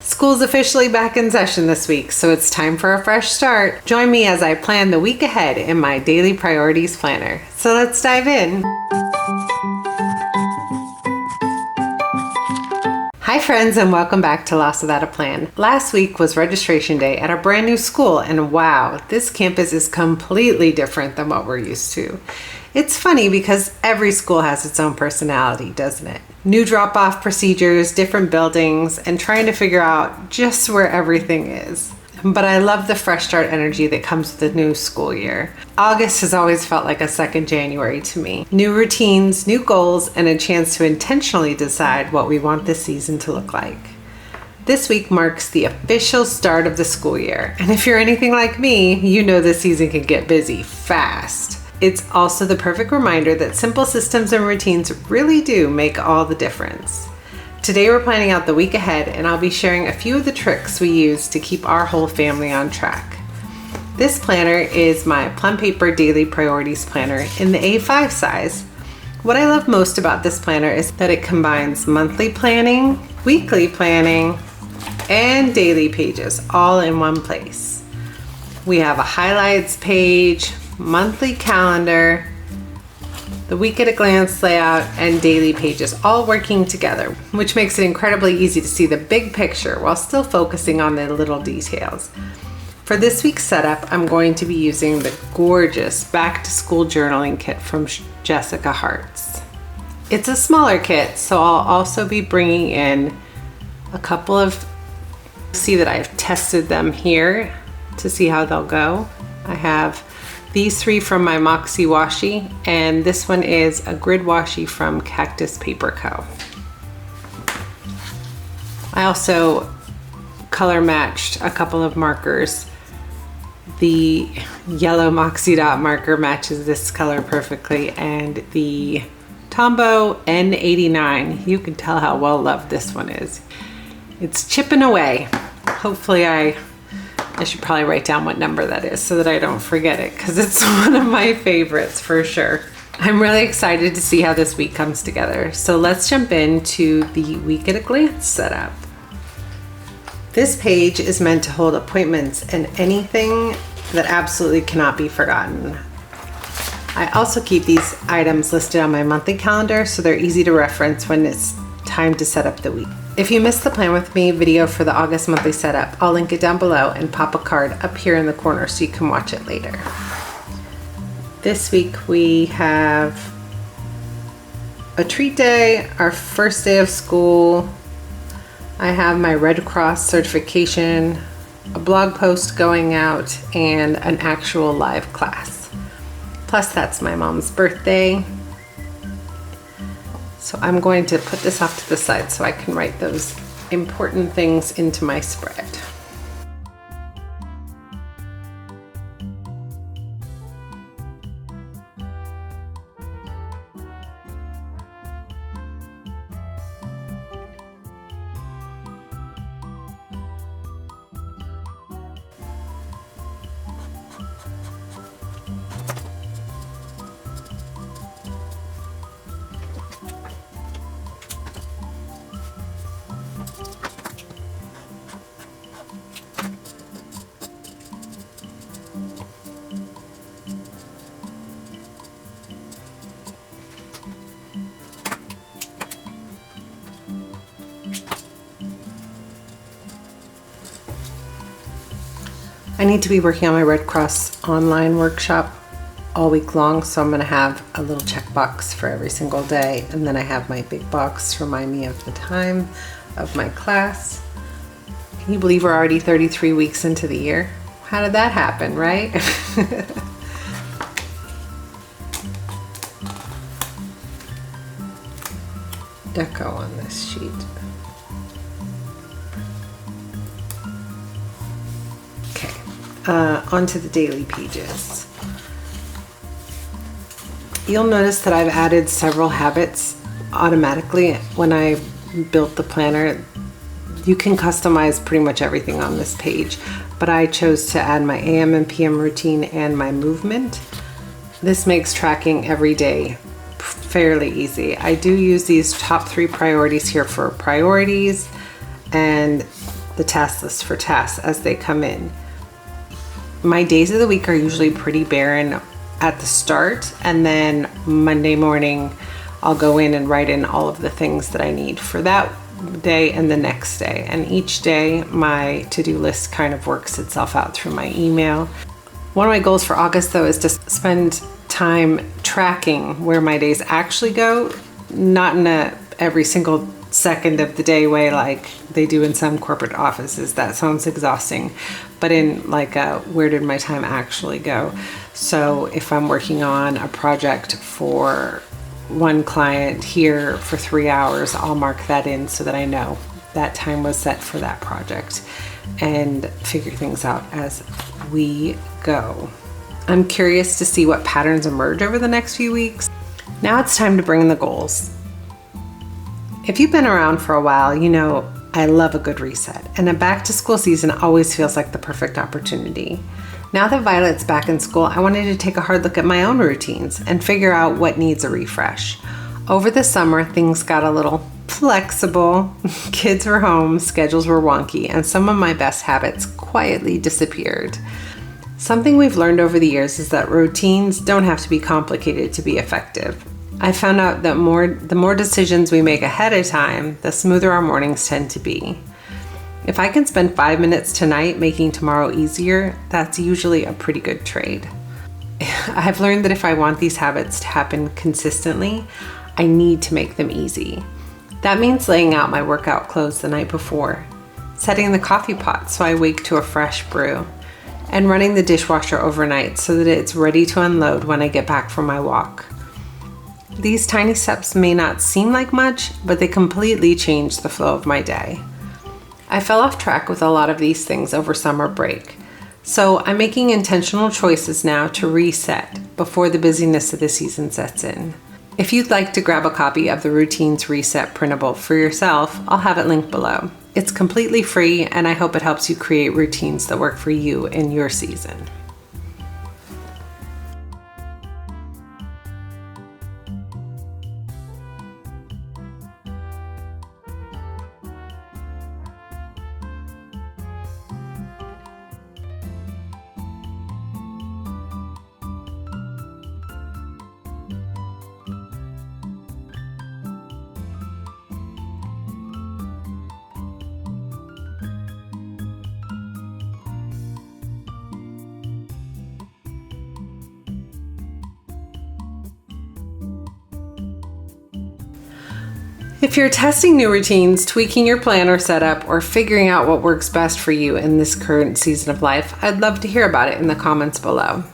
School's officially back in session this week, so it's time for a fresh start. Join me as I plan the week ahead in my daily priorities planner. So let's dive in. Hi friends, and welcome back to Lost Without a Plan. Last week was registration day at our brand new school, and wow, this campus is completely different than what we're used to. It's funny because every school has its own personality, doesn't it? New drop-off procedures, different buildings, and trying to figure out just where everything is. But I love the fresh start energy that comes with the new school year. August has always felt like a second January to me. New routines, new goals, and a chance to intentionally decide what we want this season to look like. This week marks the official start of the school year. And if you're anything like me, you know this season can get busy fast. It's also the perfect reminder that simple systems and routines really do make all the difference. Today we're planning out the week ahead, and I'll be sharing a few of the tricks we use to keep our whole family on track. This planner is my Plum paper daily priorities planner in the A5 size. What I love most about this planner is that it combines monthly planning, weekly planning, and daily pages all in one place. We have a highlights page, monthly calendar, the week at a glance layout, and daily pages all working together, which makes it incredibly easy to see the big picture while still focusing on the little details. For this week's setup, I'm going to be using the gorgeous back to school journaling kit from Jessica Hart's. It's a smaller kit, so I'll also be bringing in a couple of, see that I've tested them here to see how they'll go. I have these three from my MäksēLife Washi, and this one is a grid washi from Cactus Paper Co. I also color matched a couple of markers. The yellow Moxie Dot marker matches this color perfectly, and the Tombow N89, you can tell how well loved this one is. It's chipping away. Hopefully I should probably write down what number that is so that I don't forget it, because it's one of my favorites for sure. I'm really excited to see how this week comes together. So let's jump into the week at a glance setup. This page is meant to hold appointments and anything that absolutely cannot be forgotten. I also keep these items listed on my monthly calendar so they're easy to reference when it's time to set up the week. If you missed the Plan With Me video for the August monthly setup, I'll link it down below and pop a card up here in the corner so you can watch it later. This week we have a treat day, our first day of school. I have my Red Cross certification, a blog post going out, and an actual live class. Plus that's my mom's birthday. So I'm going to put this off to the side so I can write those important things into my spread. I need to be working on my Red Cross online workshop all week long, so I'm going to have a little checkbox for every single day, and then I have my big box to remind me of the time of my class. Can you believe we're already 33 weeks into the year? How did that happen, right? Deco on this sheet. Onto the daily pages. You'll notice that I've added several habits automatically when I built the planner. You can customize pretty much everything on this page, but I chose to add my AM and PM routine and my movement. This makes tracking every day fairly easy. I do use these top 3 priorities here for priorities, and the task list for tasks as they come in. My days of the week are usually pretty barren at the start, and then Monday morning I'll go in and write in all of the things that I need for that day and the next day. And each day my to-do list kind of works itself out through my email. One of my goals for August though is to spend time tracking where my days actually go, not in a every single second of the day way like they do in some corporate offices. That sounds exhausting, but in like where did my time actually go? So if I'm working on a project for one client here for 3 hours, I'll mark that in so that I know that time was set for that project and figure things out as we go. I'm curious to see what patterns emerge over the next few weeks. Now it's time to bring in the goals. If you've been around for a while, you know I love a good reset, and a back to school season always feels like the perfect opportunity. Now that Violet's back in school, I wanted to take a hard look at my own routines and figure out what needs a refresh. Over the summer, things got a little flexible. Kids were home, schedules were wonky, and some of my best habits quietly disappeared. Something we've learned over the years is that routines don't have to be complicated to be effective. I found out that the more decisions we make ahead of time, the smoother our mornings tend to be. If I can spend 5 minutes tonight making tomorrow easier, that's usually a pretty good trade. I've learned that if I want these habits to happen consistently, I need to make them easy. That means laying out my workout clothes the night before, setting the coffee pot so I wake to a fresh brew, and running the dishwasher overnight so that it's ready to unload when I get back from my walk. These tiny steps may not seem like much, but they completely change the flow of my day. I fell off track with a lot of these things over summer break, so I'm making intentional choices now to reset before the busyness of the season sets in. If you'd like to grab a copy of the Routines Reset printable for yourself, I'll have it linked below. It's completely free, and I hope it helps you create routines that work for you in your season. If you're testing new routines, tweaking your plan or setup, or figuring out what works best for you in this current season of life, I'd love to hear about it in the comments below.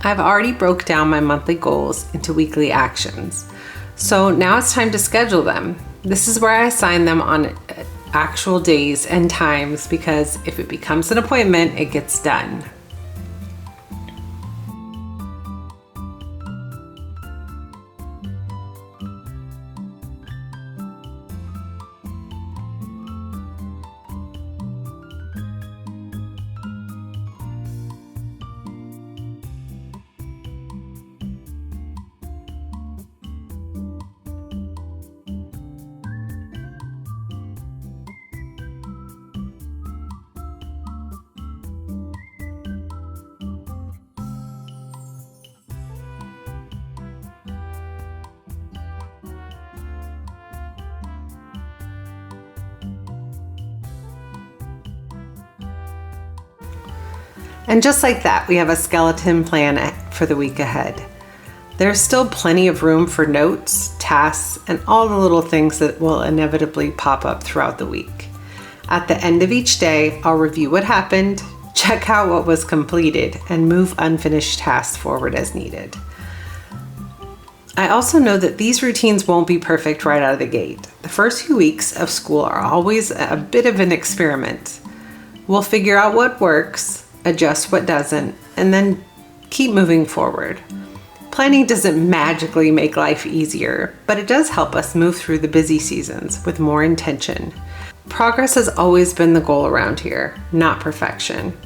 I've already broke down my monthly goals into weekly actions. So now it's time to schedule them. This is where I assign them on actual days and times, because if it becomes an appointment, it gets done. And just like that, we have a skeleton plan for the week ahead. There's still plenty of room for notes, tasks, and all the little things that will inevitably pop up throughout the week. At the end of each day, I'll review what happened, check out what was completed, and move unfinished tasks forward as needed. I also know that these routines won't be perfect right out of the gate. The first few weeks of school are always a bit of an experiment. We'll figure out what works, adjust what doesn't, and then keep moving forward. Planning doesn't magically make life easier, but it does help us move through the busy seasons with more intention. Progress has always been the goal around here, not perfection.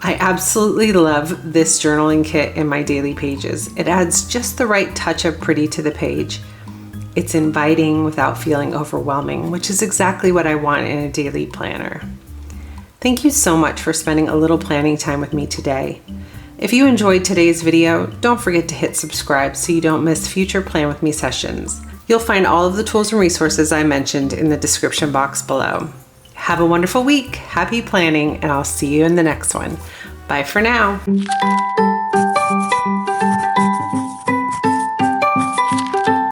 I absolutely love this journaling kit in my daily pages. It adds just the right touch of pretty to the page. It's inviting without feeling overwhelming, which is exactly what I want in a daily planner. Thank you so much for spending a little planning time with me today. If you enjoyed today's video, don't forget to hit subscribe so you don't miss future Plan With Me sessions. You'll find all of the tools and resources I mentioned in the description box below. Have a wonderful week, happy planning, and I'll see you in the next one. Bye for now.